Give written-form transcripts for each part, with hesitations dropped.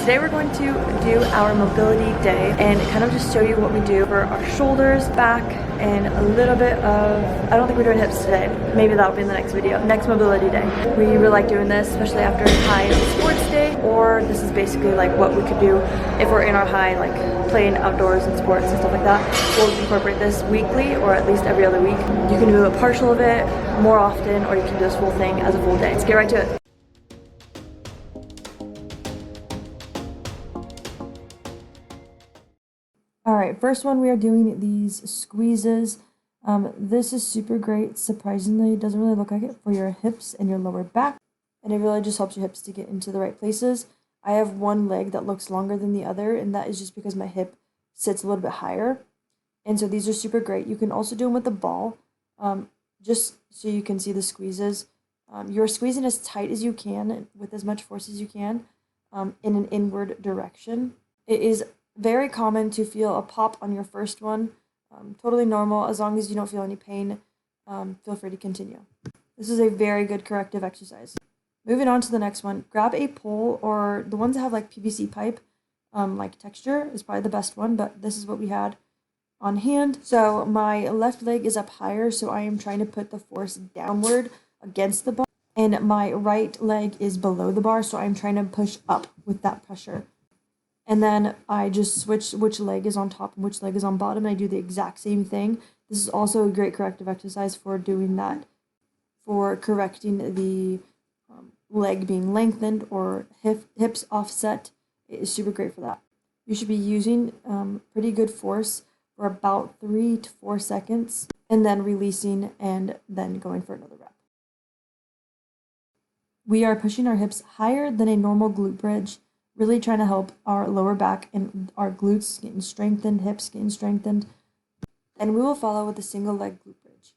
Today we're going to do our mobility day and kind of just show you what we do for our shoulders, back, and a little bit of, I don't think we're doing hips today. Maybe that'll be in the next video, next mobility day. We really like doing this, especially after a high sports day, or this is basically like what we could do if we're in our high, like playing outdoors and sports and stuff like that. We'll incorporate this weekly or at least every other week. You can do a partial of it more often, or you can do this full thing as a full day. Let's get right to it. All right, first one, we are doing these squeezes. This is super great. Surprisingly, it doesn't really look like it for your hips and your lower back. And it really just helps your hips to get into the right places. I have one leg that looks longer than the other, and that is just because my hip sits a little bit higher. And so these are super great. You can also do them with the ball, just so you can see the squeezes. You're squeezing as tight as you can with as much force as you can in an inward direction. It is very common to feel a pop on your first one. Totally normal. As long as you don't feel any pain, feel free to continue. This is a very good corrective exercise. Moving on to the next one, grab a pole, or the ones that have like PVC pipe, like texture is probably the best one, but this is what we had on hand. So my left leg is up higher, so I am trying to put the force downward against the bar, and my right leg is below the bar, so I'm trying to push up with that pressure. And then I just switch which leg is on top and which leg is on bottom, and I do the exact same thing. This is also a great corrective exercise for doing that, for correcting the leg being lengthened or hips offset. It is super great for that. You should be using pretty good force for about 3 to 4 seconds, and then releasing and then going for another rep. We are pushing our hips higher than a normal glute bridge, really trying to help our lower back and our glutes getting strengthened, hips getting strengthened. And we will follow with a single leg glute bridge.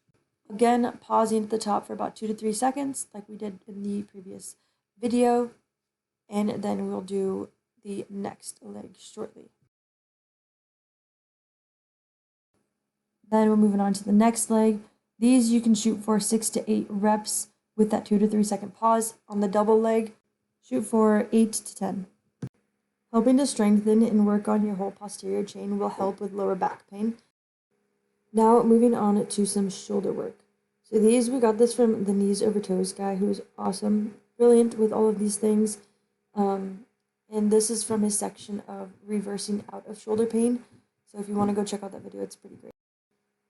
Again, pausing at the top for about 2 to 3 seconds, like we did in the previous video. And then we'll do the next leg shortly. Then we're moving on to the next leg. These you can shoot for 6 to 8 reps with that 2 to 3 second pause. On the double leg, shoot for 8 to 10. Helping to strengthen and work on your whole posterior chain will help with lower back pain. Now moving on to some shoulder work. So these, we got this from the Knees Over Toes guy, who's awesome, brilliant with all of these things. And this is from his section of reversing out of shoulder pain. So if you want to go check out that video, it's pretty great.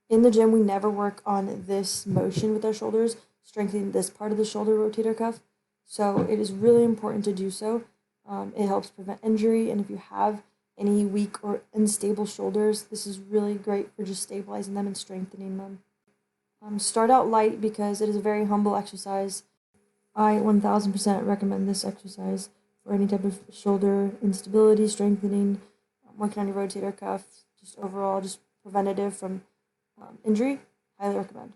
In the gym, we never work on this motion with our shoulders, strengthening this part of the shoulder rotator cuff. So it is really important to do so. It helps prevent injury, and if you have any weak or unstable shoulders, this is really great for just stabilizing them and strengthening them. Start out light because it is a very humble exercise. I 1000% recommend this exercise for any type of shoulder instability, strengthening, working on your rotator cuff, just overall, just preventative from injury. Highly recommend.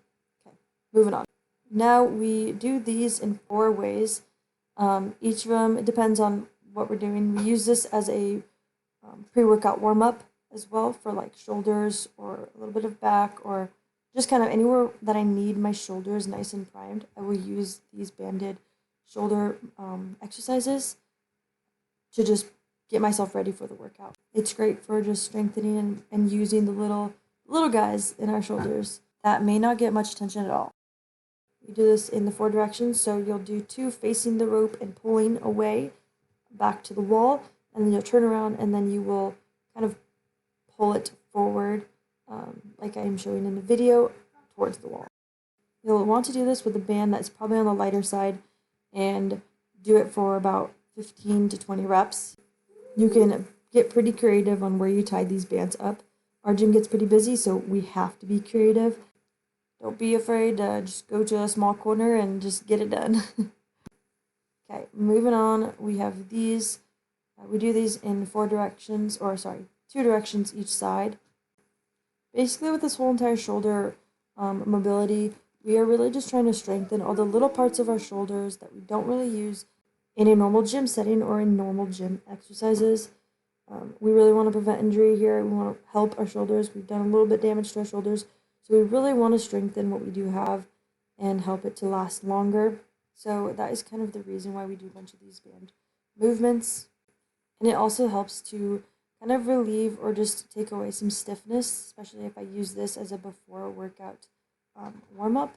Okay, moving on. Now we do these in 4 ways. Each of them, it depends on what we're doing. We use this as a pre-workout warm-up as well for like shoulders or a little bit of back, or just kind of anywhere that I need my shoulders nice and primed. I will use these banded shoulder exercises to just get myself ready for the workout. It's great for just strengthening and using the little guys in our shoulders that may not get much attention at all. We do this in the 4 directions, so you'll do 2 facing the rope and pulling away back to the wall, and then you'll turn around and then you will kind of pull it forward, like I am showing in the video, towards the wall. You'll want to do this with a band that's probably on the lighter side, and do it for about 15 to 20 reps. You can get pretty creative on where you tie these bands up. Our gym gets pretty busy, so we have to be creative. Don't be afraid to just go to a small corner and just get it done. Okay, moving on, we have these. We do these in 2 directions each side. Basically, with this whole entire shoulder mobility, we are really just trying to strengthen all the little parts of our shoulders that we don't really use in a normal gym setting or in normal gym exercises. We really want to prevent injury here. We want to help our shoulders. We've done a little bit damage to our shoulders, so we really want to strengthen what we do have and help it to last longer. So that is kind of the reason why we do a bunch of these band movements. And it also helps to kind of relieve or just take away some stiffness, especially if I use this as a before workout warm up.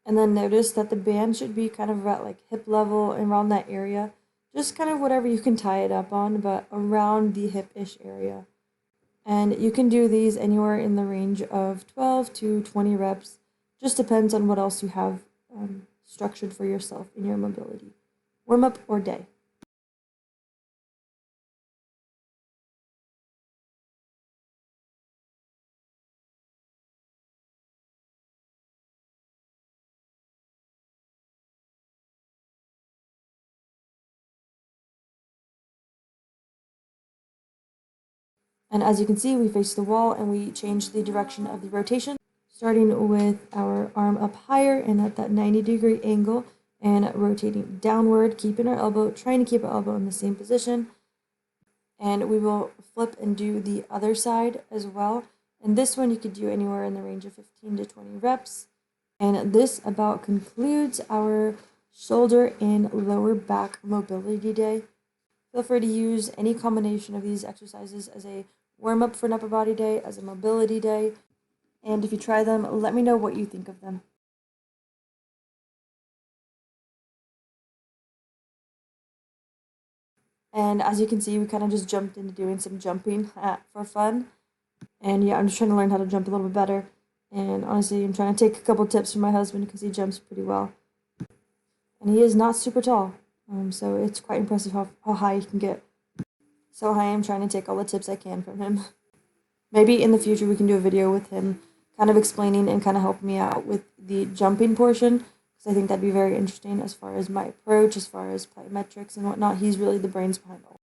And then notice that the band should be kind of at like hip level and around that area. Just kind of whatever you can tie it up on, but around the hip-ish area. And you can do these anywhere in the range of 12 to 20 reps. Just depends on what else you have structured for yourself in your mobility. Warm up or day. And as you can see, we face the wall and we change the direction of the rotation, starting with our arm up higher and at that 90-degree angle and rotating downward, keeping our elbow, trying to keep our elbow in the same position. And we will flip and do the other side as well. And this one you could do anywhere in the range of 15 to 20 reps. And this about concludes our shoulder and lower back mobility day. Feel free to use any combination of these exercises as a warm up for an upper body day, as a mobility day. And if you try them, let me know what you think of them. And as you can see, we kind of just jumped into doing some jumping for fun. And yeah, I'm just trying to learn how to jump a little bit better. And honestly, I'm trying to take a couple tips from my husband because he jumps pretty well. And he is not super tall. So it's quite impressive how high he can get. So I am trying to take all the tips I can from him. Maybe in the future we can do a video with him kind of explaining and kind of helping me out with the jumping portion, because I think that'd be very interesting as far as my approach, as far as plyometrics and whatnot. He's really the brains behind all